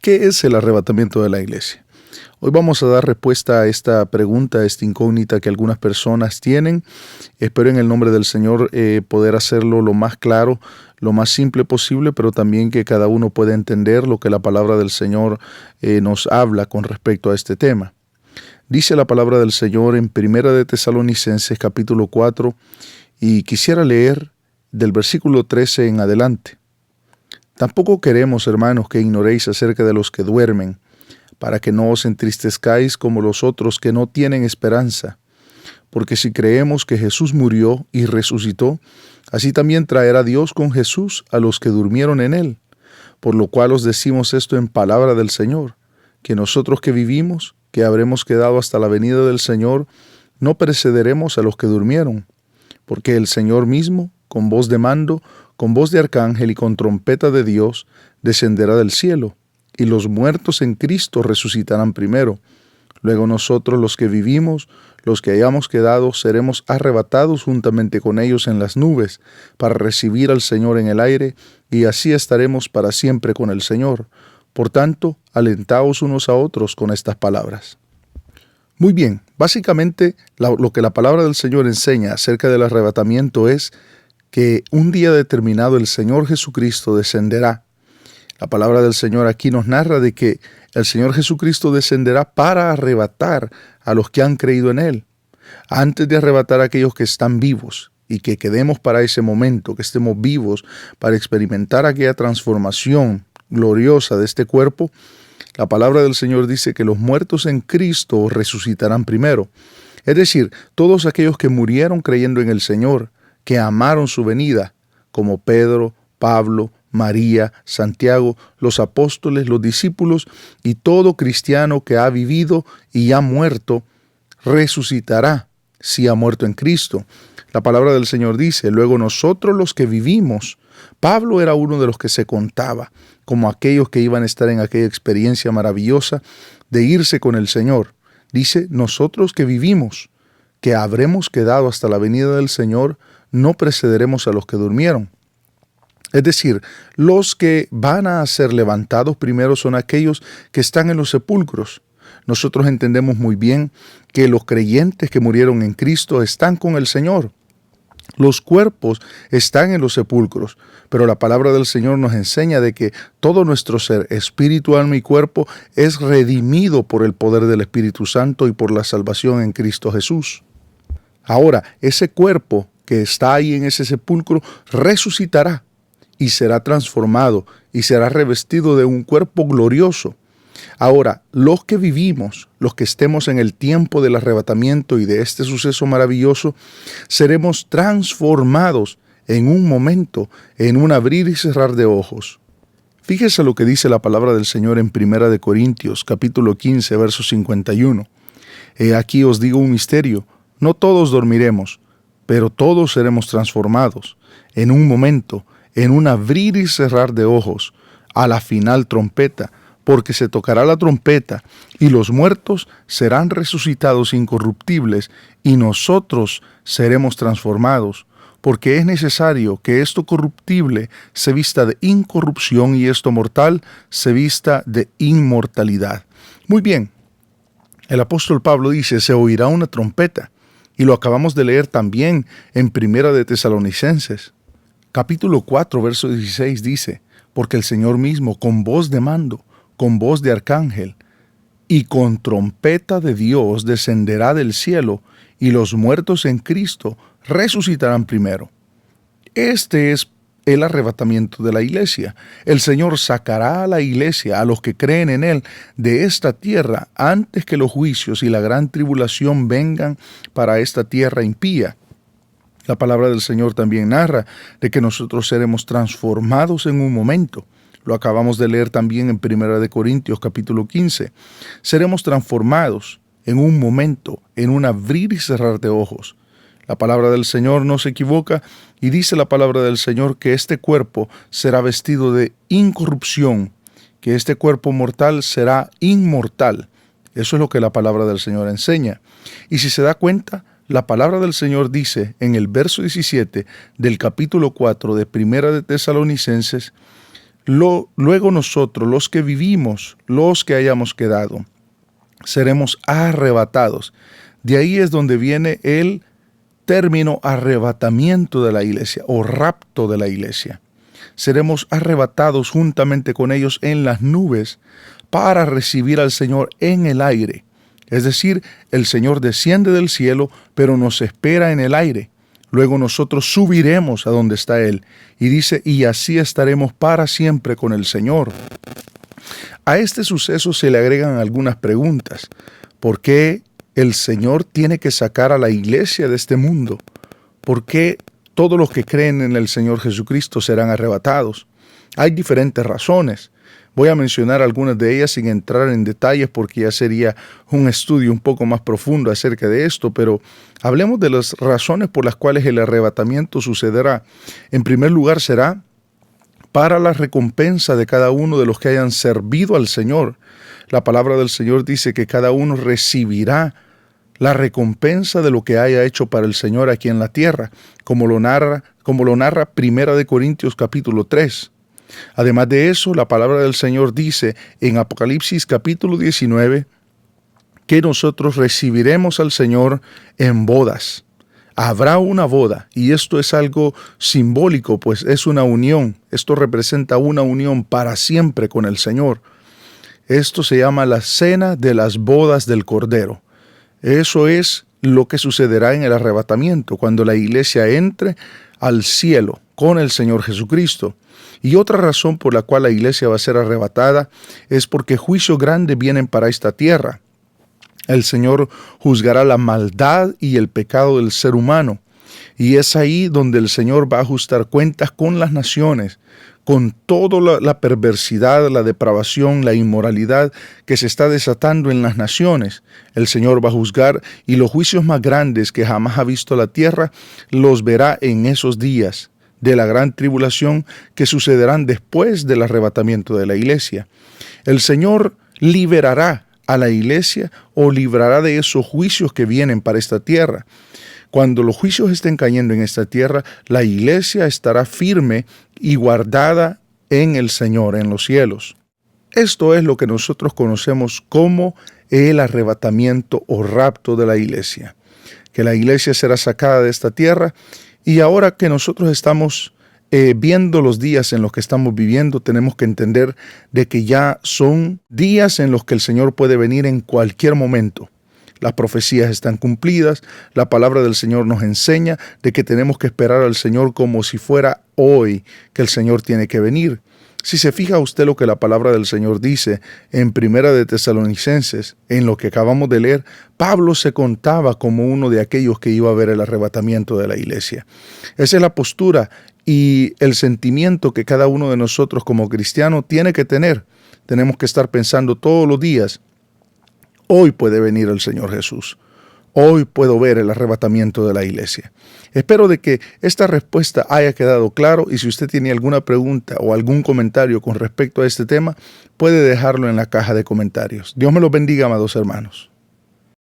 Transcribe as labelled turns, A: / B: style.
A: ¿Qué es el arrebatamiento de la iglesia? Hoy vamos a dar respuesta a esta pregunta, a esta incógnita que algunas personas tienen. Espero en el nombre del Señor poder hacerlo lo más claro, lo más simple posible, pero también que cada uno pueda entender lo que la palabra del Señor nos habla con respecto a este tema. Dice la palabra del Señor en Primera de Tesalonicenses capítulo 4, y quisiera leer del versículo 13 en adelante. Tampoco queremos, hermanos, que ignoréis acerca de los que duermen, para que no os entristezcáis como los otros que no tienen esperanza. Porque si creemos que Jesús murió y resucitó, así también traerá Dios con Jesús a los que durmieron en él. Por lo cual os decimos esto en palabra del Señor, que nosotros que vivimos, que habremos quedado hasta la venida del Señor, no precederemos a los que durmieron. Porque el Señor mismo, con voz de mando, con voz de arcángel y con trompeta de Dios, descenderá del cielo, y los muertos en Cristo resucitarán primero. Luego nosotros los que vivimos, los que hayamos quedado, seremos arrebatados juntamente con ellos en las nubes, para recibir al Señor en el aire, y así estaremos para siempre con el Señor. Por tanto, alentaos unos a otros con estas palabras. Muy bien, básicamente lo que la palabra del Señor enseña acerca del arrebatamiento es que un día determinado el Señor Jesucristo descenderá. La palabra del Señor aquí nos narra de que el Señor Jesucristo descenderá para arrebatar a los que han creído en Él. Antes de arrebatar a aquellos que están vivos y que quedemos para ese momento, que estemos vivos para experimentar aquella transformación gloriosa de este cuerpo, la palabra del Señor dice que los muertos en Cristo resucitarán primero. Es decir, todos aquellos que murieron creyendo en el Señor, que amaron su venida, como Pedro, Pablo, María, Santiago, los apóstoles, los discípulos y todo cristiano que ha vivido y ha muerto, resucitará si ha muerto en Cristo. La palabra del Señor dice, luego nosotros los que vivimos, Pablo era uno de los que se contaba como aquellos que iban a estar en aquella experiencia maravillosa de irse con el Señor. Dice, nosotros que vivimos, que habremos quedado hasta la venida del Señor, no precederemos a los que durmieron. Es decir, los que van a ser levantados primero son aquellos que están en los sepulcros. Nosotros entendemos muy bien que los creyentes que murieron en Cristo están con el Señor. Los cuerpos están en los sepulcros, pero la palabra del Señor nos enseña de que todo nuestro ser, espíritu, alma y cuerpo, es redimido por el poder del Espíritu Santo y por la salvación en Cristo Jesús. Ahora, ese cuerpo que está ahí en ese sepulcro resucitará y será transformado y será revestido de un cuerpo glorioso. Ahora, los que vivimos, los que estemos en el tiempo del arrebatamiento y de este suceso maravilloso, seremos transformados en un momento, en un abrir y cerrar de ojos. Fíjese lo que dice la palabra del Señor en Primera de Corintios, capítulo 15, verso 51. He aquí os digo un misterio, no todos dormiremos, pero todos seremos transformados, en un momento, en un abrir y cerrar de ojos, a la final trompeta, porque se tocará la trompeta, y los muertos serán resucitados incorruptibles, y nosotros seremos transformados, porque es necesario que esto corruptible se vista de incorrupción y esto mortal se vista de inmortalidad. Muy bien, el apóstol Pablo dice, se oirá una trompeta, y lo acabamos de leer también en Primera de Tesalonicenses. Capítulo 4, verso 16 dice, porque el Señor mismo, con voz de mando, con voz de arcángel, y con trompeta de Dios descenderá del cielo, y los muertos en Cristo resucitarán primero. Este es el arrebatamiento de la iglesia. El Señor sacará a la iglesia, a los que creen en Él, de esta tierra antes que los juicios y la gran tribulación vengan para esta tierra impía. La palabra del Señor también narra de que nosotros seremos transformados en un momento. Lo acabamos de leer también en Primera de Corintios, capítulo 15. Seremos transformados en un momento, en un abrir y cerrar de ojos. La palabra del Señor no se equivoca y dice la palabra del Señor que este cuerpo será vestido de incorrupción, que este cuerpo mortal será inmortal. Eso es lo que la palabra del Señor enseña. Y si se da cuenta, la palabra del Señor dice en el verso 17 del capítulo 4 de Primera de Tesalonicenses, Luego nosotros, los que vivimos, los que hayamos quedado, seremos arrebatados. De ahí es donde viene el término arrebatamiento de la iglesia o rapto de la iglesia. Seremos arrebatados juntamente con ellos en las nubes para recibir al Señor en el aire. Es decir, el Señor desciende del cielo, pero nos espera en el aire. Luego nosotros subiremos a donde está Él. Y dice, y así estaremos para siempre con el Señor. A este suceso se le agregan algunas preguntas. ¿Por qué el Señor tiene que sacar a la iglesia de este mundo? ¿Por qué todos los que creen en el Señor Jesucristo serán arrebatados? Hay diferentes razones. Voy a mencionar algunas de ellas sin entrar en detalles porque ya sería un estudio un poco más profundo acerca de esto, pero hablemos de las razones por las cuales el arrebatamiento sucederá. En primer lugar, será para la recompensa de cada uno de los que hayan servido al Señor. La palabra del Señor dice que cada uno recibirá la recompensa de lo que haya hecho para el Señor aquí en la tierra, como lo narra Primera de Corintios capítulo 3. Además de eso, la palabra del Señor dice en Apocalipsis capítulo 19 que nosotros recibiremos al Señor en bodas. Habrá una boda, y esto es algo simbólico, pues es una unión. Esto representa una unión para siempre con el Señor. Esto se llama la cena de las bodas del Cordero. Eso es lo que sucederá en el arrebatamiento, cuando la iglesia entre al cielo con el Señor Jesucristo. Y otra razón por la cual la iglesia va a ser arrebatada es porque juicios grandes vienen para esta tierra. El Señor juzgará la maldad y el pecado del ser humano. Y es ahí donde el Señor va a ajustar cuentas con las naciones, con toda la perversidad, la depravación, la inmoralidad que se está desatando en las naciones. El Señor va a juzgar y los juicios más grandes que jamás ha visto la tierra los verá en esos días de la gran tribulación que sucederán después del arrebatamiento de la iglesia. El Señor liberará a la iglesia o librará de esos juicios que vienen para esta tierra. Cuando los juicios estén cayendo en esta tierra, la iglesia estará firme y guardada en el Señor, en los cielos. Esto es lo que nosotros conocemos como el arrebatamiento o rapto de la iglesia. Que la iglesia será sacada de esta tierra. Y ahora que nosotros estamos viendo los días en los que estamos viviendo, tenemos que entender de que ya son días en los que el Señor puede venir en cualquier momento. Las profecías están cumplidas, la palabra del Señor nos enseña de que tenemos que esperar al Señor como si fuera hoy que el Señor tiene que venir. Si se fija usted lo que la palabra del Señor dice en Primera de Tesalonicenses, en lo que acabamos de leer, Pablo se contaba como uno de aquellos que iba a ver el arrebatamiento de la iglesia. Esa es la postura y el sentimiento que cada uno de nosotros como cristianos tiene que tener. Tenemos que estar pensando todos los días, hoy puede venir el Señor Jesús. Hoy puedo ver el arrebatamiento de la iglesia. Espero de que esta respuesta haya quedado claro y si usted tiene alguna pregunta o algún comentario con respecto a este tema, puede dejarlo en la caja de comentarios. Dios me los bendiga, amados hermanos.